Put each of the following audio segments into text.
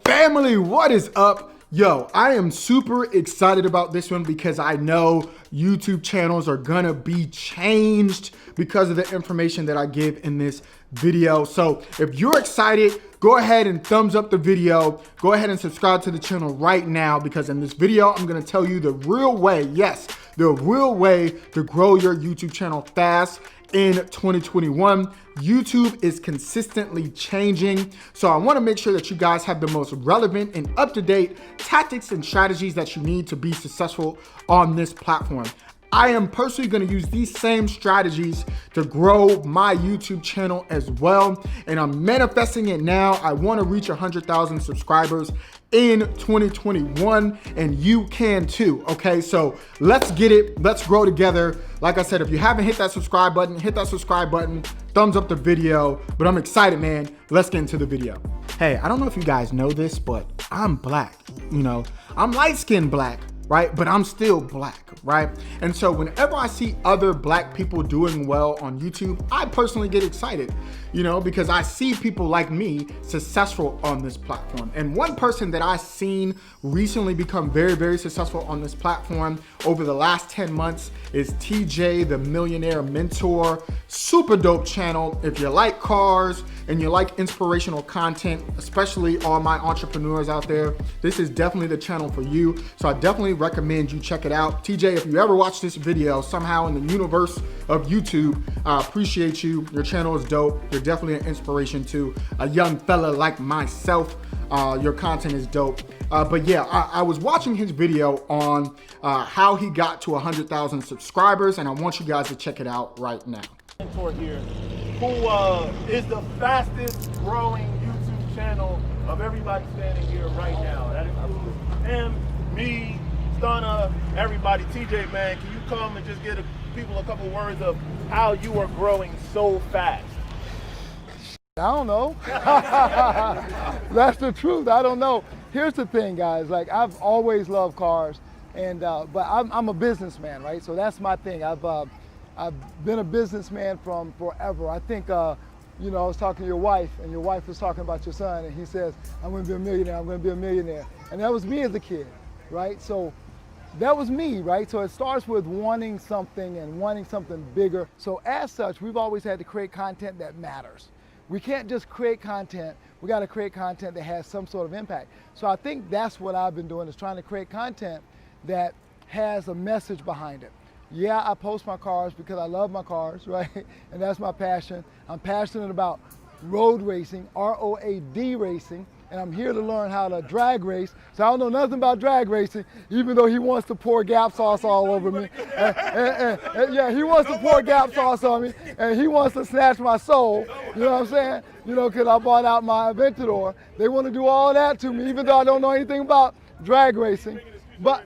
Family, what is up? Yo, I am super excited about this one because I know YouTube channels are gonna be changed because of the information that I give in this video. So if you're excited, go ahead and thumbs up the video. Go ahead and subscribe to the channel right now, because in this video, I'm gonna tell you the real way, yes, the real way to grow your YouTube channel fast in 2021. YouTube is consistently changing. So I wanna make sure that you guys have the most relevant and up-to-date tactics and strategies that you need to be successful on this platform. I am personally gonna use these same strategies to grow my YouTube channel as well. And I'm manifesting it now. I wanna reach 100,000 subscribers in 2021, and you can too, okay? So let's get it, let's grow together. Like I said, if you haven't hit that subscribe button, hit that subscribe button, thumbs up the video, but I'm excited, man. Let's get into the video. Hey, I don't know if you guys know this, but I'm black, you know? I'm light-skinned black, right? But I'm still black, right? And so whenever I see other black people doing well on YouTube, I personally get excited, you know, because I see people like me successful on this platform. And one person that I've seen recently become very, very successful on this platform over the last 10 months is TJ, the Millionaire Mentor. Super dope channel. If you like cars and you like inspirational content, especially all my entrepreneurs out there, this is definitely the channel for you. So I definitely recommend you check it out. TJ, if you ever watch this video somehow in the universe of YouTube, I appreciate you. Your channel is dope. You're definitely an inspiration to a young fella like myself. Your content is dope. But yeah, I was watching his video on how he got to 100,000 subscribers, and I want you guys to check it out right now. Mentor here, who is the fastest growing YouTube channel of everybody standing here right now. That includes him, me, Stunna, everybody. TJ, man, can you come and just give people a couple words of how you are growing so fast? I don't know. That's the truth. I don't know. Here's the thing, guys. Like, I've always loved cars, and but I'm a businessman, right? So that's my thing. I've been a businessman from forever. I think you know, I was talking to your wife, and your wife was talking about your son, and he says, "I'm going to be a millionaire. I'm going to be a millionaire." And that was me as a kid, right? So that was me, right? So it starts with wanting something and wanting something bigger. So as such, we've always had to create content that matters. We can't just create content. We got to create content that has some sort of impact. So I think that's what I've been doing, is trying to create content that has a message behind it. Yeah, I post my cars because I love my cars, right? And that's my passion. I'm passionate about road racing, R-O-A-D racing, and I'm here to learn how to drag race. So I don't know nothing about drag racing, even though he wants to pour Gap sauce all over me. And yeah, he wants to pour Gap sauce on me, and he wants to snatch my soul. You know what I'm saying? You know, because I bought out my Aventador. They want to do all that to me, even though I don't know anything about drag racing. But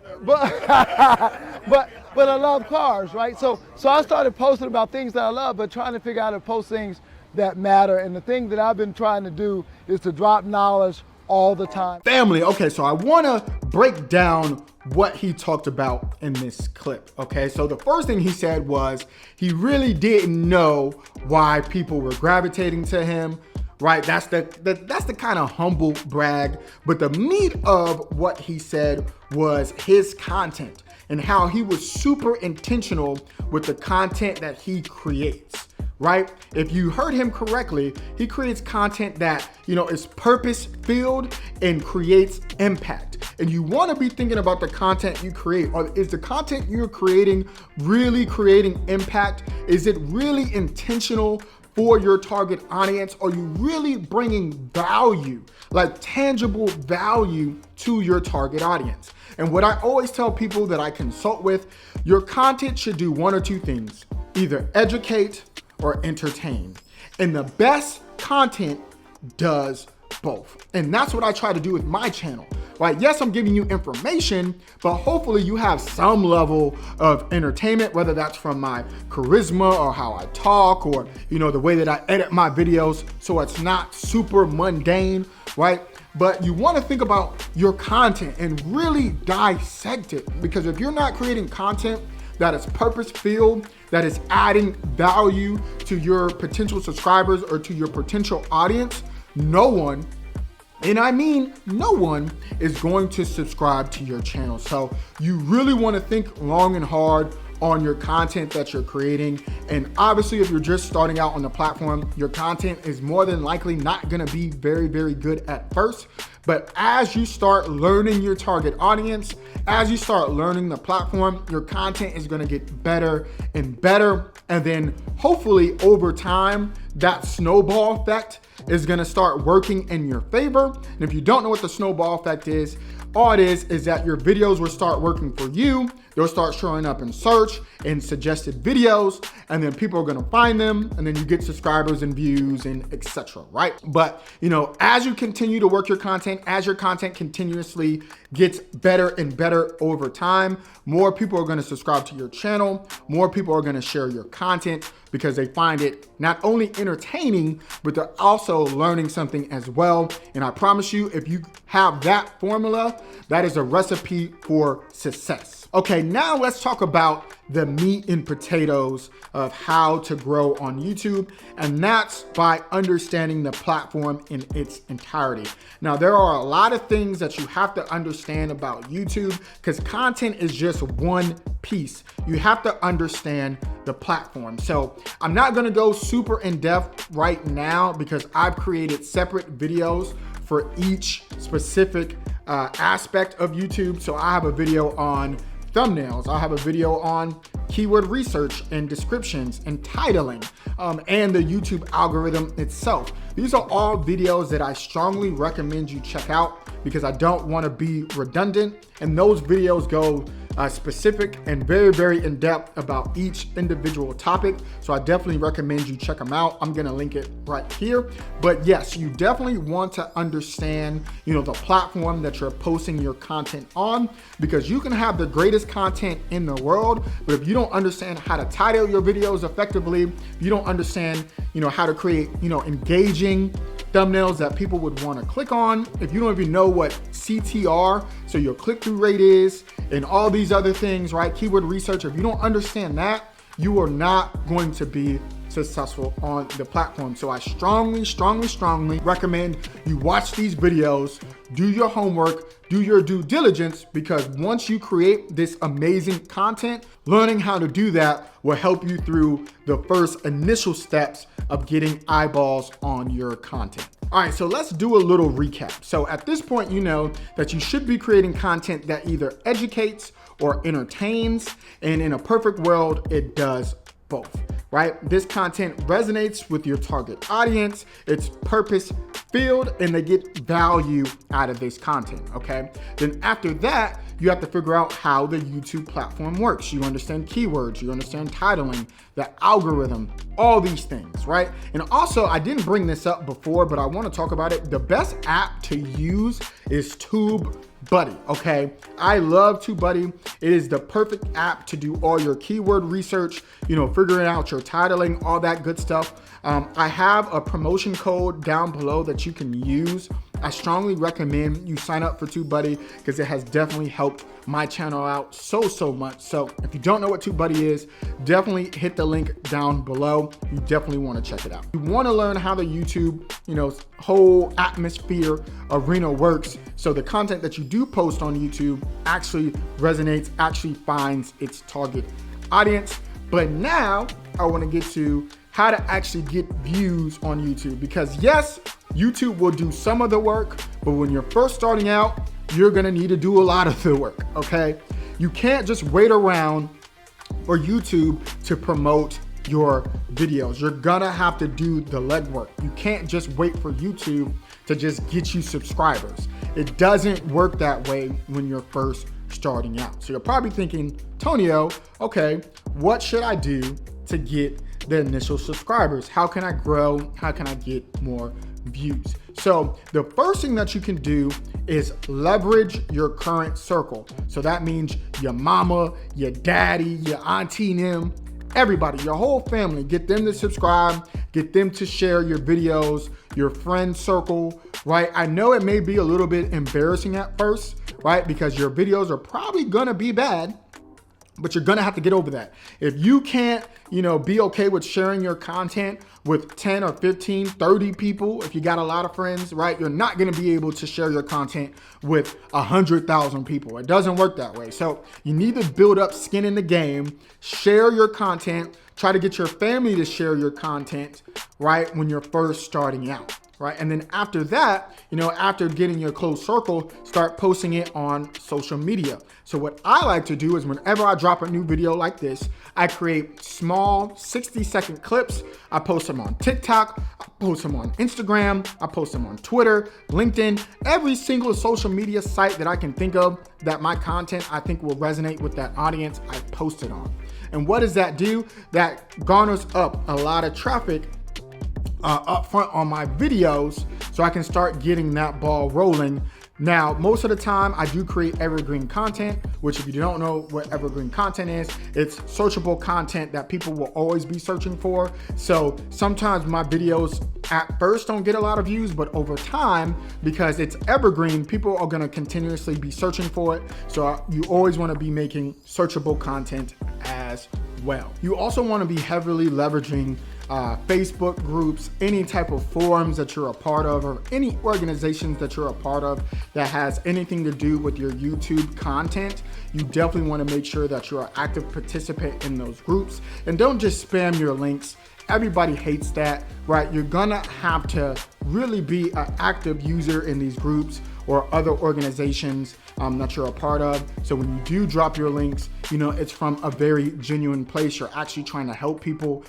I love cars, right? So I started posting about things that I love, but trying to figure out how to post things that matter. And the thing that I've been trying to do is to drop knowledge all the time. Family, okay, so I wanna break down what he talked about in this clip, okay? So the first thing he said was he really didn't know why people were gravitating to him, right? That's the kind of humble brag, but the meat of what he said was his content and how he was super intentional with the content that he creates. Right? If you heard him correctly, he creates content that, you know, is purpose-filled and creates impact. And you want to be thinking about the content you create. Or is the content you're creating really creating impact? Is it really intentional for your target audience? Are you really bringing value, like tangible value, to your target audience? And what I always tell people that I consult with, your content should do one or two things: either educate or entertain. And the best content does both. And that's what I try to do with my channel, right? Yes, I'm giving you information, but hopefully you have some level of entertainment, whether that's from my charisma or how I talk, or, you know, the way that I edit my videos so it's not super mundane, right? But you want to think about your content and really dissect it, because if you're not creating content that is purpose-filled, that is adding value to your potential subscribers or to your potential audience, no one and I mean no one, is going to subscribe to your channel. So you really want to think long and hard on your content that you're creating. And obviously, if you're just starting out on the platform, your content is more than likely not going to be very, very good at first. But as you start learning your target audience, as you start learning the platform, your content is going to get better and better. And then hopefully over time, that snowball effect is going to start working in your favor. And if you don't know what the snowball effect is, all it is that your videos will start working for you. They'll start showing up in search and suggested videos, and then people are gonna find them, and then you get subscribers and views and etc. Right? But as you continue to work your content, as your content continuously gets better and better over time, more people are gonna subscribe to your channel, more people are gonna share your content because they find it not only entertaining, but they're also learning something as well. And I promise you, if you have that formula, that is a recipe for success. Okay, now let's talk about the meat and potatoes of how to grow on YouTube, and that's by understanding the platform in its entirety. Now, there are a lot of things that you have to understand about YouTube because content is just one piece. You have to understand the platform. So I'm not gonna go super in depth right now because I've created separate videos for each specific aspect of YouTube. So I have a video on thumbnails, I have a video on keyword research and descriptions and titling, and the YouTube algorithm itself. These are all videos that I strongly recommend you check out because I don't want to be redundant, and those videos go specific and very, very in depth about each individual topic. So I definitely recommend you check them out. I'm gonna link it right here. But yes, you definitely want to understand, the platform that you're posting your content on, because you can have the greatest content in the world, but if you don't understand how to title your videos effectively, if you don't understand, how to create, engaging thumbnails that people would want to click on, if you don't even know what CTR, so your click-through rate is, and all these other things, right? Keyword research, if you don't understand that, you are not going to be successful on the platform. So I strongly, strongly, strongly recommend you watch these videos, do your homework, do your due diligence, because once you create this amazing content, learning how to do that will help you through the first initial steps of getting eyeballs on your content. All right, so let's do a little recap. So at this point, you know that you should be creating content that either educates or entertains, and in a perfect world, it does both, right? This content resonates with your target audience, it's purpose-filled, and they get value out of this content, okay? Then after that, you have to figure out how the YouTube platform works. You understand keywords, you understand titling, the algorithm, all these things, right? And also, I didn't bring this up before, but I want to talk about it. The best app to use is Tubebuddy, okay? I love Tubebuddy. It is the perfect app to do all your keyword research, figuring out your titling, all that good stuff. I have a promotion code down below that you can use. I strongly recommend you sign up for Tubebuddy because it has definitely helped my channel out so much. So if you don't know what Tubebuddy is, definitely hit the link down below. You definitely want to check it out. You want to learn how the YouTube, whole atmosphere arena works. So the content that you do post on YouTube actually resonates, actually finds its target audience. But now I want to get to how to actually get views on YouTube, because yes, YouTube will do some of the work, but when you're first starting out, you're gonna need to do a lot of the work, okay? You can't just wait around for YouTube to promote your videos. You're gonna have to do the legwork. You can't just wait for YouTube to just get you subscribers. It doesn't work that way when you're first starting out. So you're probably thinking, Tonio, okay, what should I do to get the initial subscribers? How can I grow? How can I get more views? So the first thing that you can do is leverage your current circle. So that means your mama, your daddy, your auntie, them, everybody, your whole family. Get them to subscribe, get them to share your videos, your friend circle, right? I know it may be a little bit embarrassing at first, right? Because your videos are probably gonna be bad, But you're gonna have to get over that. If you can't, be okay with sharing your content with 10 or 15, 30 people, if you got a lot of friends, right? You're not gonna be able to share your content with 100,000 people. It doesn't work that way. So you need to build up skin in the game, share your content, try to get your family to share your content, right? When you're first starting out. Right? And then after that, after getting your close circle, start posting it on social media. So what I like to do is whenever I drop a new video like this, I create small 60-second clips. I post them on TikTok, I post them on Instagram, I post them on Twitter, LinkedIn, every single social media site that I can think of that my content I think will resonate with that audience, I post it on. And what does that do? That garners up a lot of traffic up front on my videos so I can start getting that ball rolling. Now, most of the time I do create evergreen content, which if you don't know what evergreen content is, it's searchable content that people will always be searching for. So sometimes my videos at first don't get a lot of views, but over time, because it's evergreen, people are gonna continuously be searching for it. So you always wanna be making searchable content as well. You also wanna be heavily leveraging Facebook groups, any type of forums that you're a part of, or any organizations that you're a part of that has anything to do with your YouTube content. You definitely want to make sure that you're an active participant in those groups, and don't just spam your links. Everybody hates that, right? You're gonna have to really be an active user in these groups or other organizations that you're a part of. So when you do drop your links, it's from a very genuine place. You're actually trying to help people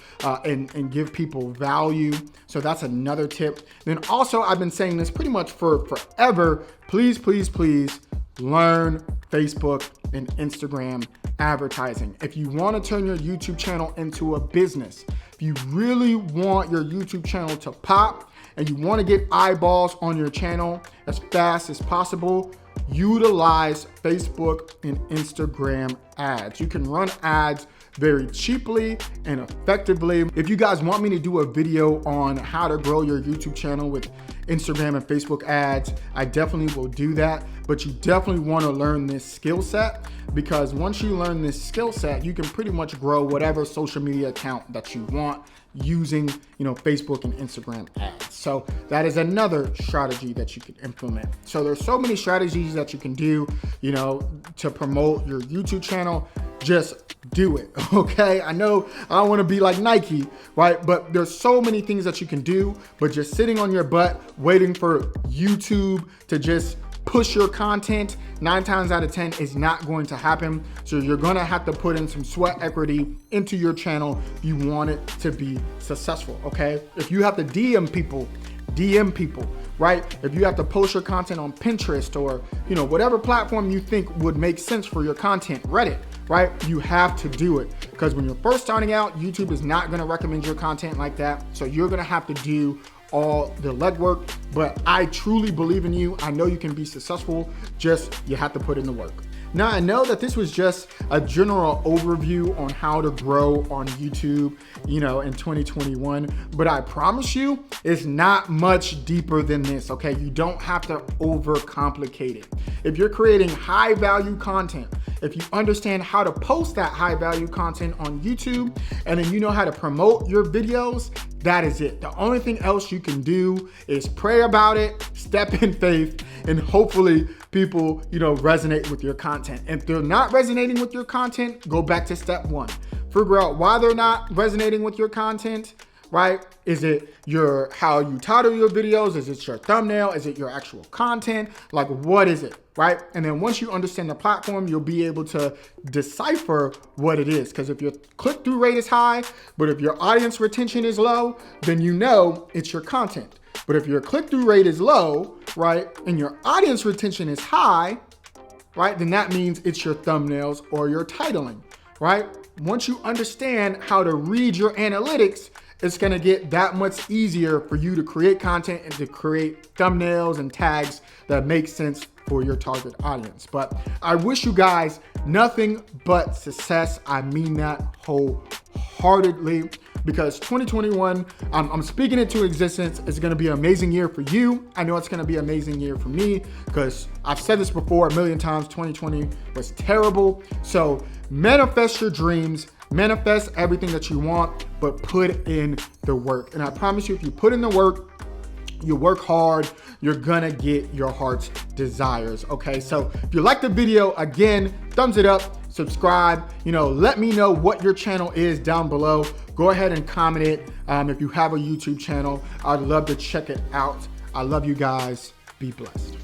and give people value. So that's another tip. Then also, I've been saying this pretty much for forever. Please, please, please learn Facebook and Instagram advertising. If you want to turn your YouTube channel into a business, if you really want your YouTube channel to pop and you want to get eyeballs on your channel as fast as possible, utilize Facebook and Instagram ads. You can run ads very cheaply and effectively. If you guys want me to do a video on how to grow your YouTube channel with Instagram and Facebook ads, I definitely will do that. But you definitely want to learn this skill set, because once you learn this skill set, you can pretty much grow whatever social media account that you want using, Facebook and Instagram ads. So that is another strategy that you can implement. So there's so many strategies that you can do, to promote your YouTube channel. Just do it, okay? I know I don't want to be like Nike, right? But there's so many things that you can do, but just sitting on your butt waiting for YouTube to just push your content 9 times out of 10 is not going to happen. So you're gonna have to put in some sweat equity into your channel if you want it to be successful, okay? If you have to DM people, right? If you have to post your content on Pinterest or, whatever platform you think would make sense for your content, Reddit, right? You have to do it, because when you're first starting out, YouTube is not gonna recommend your content like that. So you're gonna have to do all the legwork, but I truly believe in you. I know you can be successful, just you have to put in the work. Now, I know that this was just a general overview on how to grow on YouTube, in 2021, but I promise you it's not much deeper than this, okay? You don't have to overcomplicate it. If you're creating high value content, if you understand how to post that high value content on YouTube, and then you know how to promote your videos, that is it. The only thing else you can do is pray about it, step in faith, and hopefully people, resonate with your content. If they're not resonating with your content, go back to step 1. Figure out why they're not resonating with your content, right? Is it how you title your videos? Is it your thumbnail? Is it your actual content? Like, what is it, right? And then once you understand the platform, you'll be able to decipher what it is. Because if your click-through rate is high, but if your audience retention is low, then it's your content. But if your click-through rate is low, right, and your audience retention is high, right, then that means it's your thumbnails or your titling, right? Once you understand how to read your analytics, it's gonna get that much easier for you to create content and to create thumbnails and tags that make sense for your target audience. But I wish you guys nothing but success. I mean that wholeheartedly. because 2021, I'm speaking it to existence. It's gonna be an amazing year for you. I know it's gonna be an amazing year for me because I've said this before a million times, 2020 was terrible. So manifest your dreams, manifest everything that you want, but put in the work. And I promise you, if you put in the work, you work hard, you're gonna get your heart's desires, okay? So if you like the video, again, thumbs it up, subscribe, let me know what your channel is down below. Go ahead and comment it. If you have a YouTube channel, I'd love to check it out. I love you guys. Be blessed.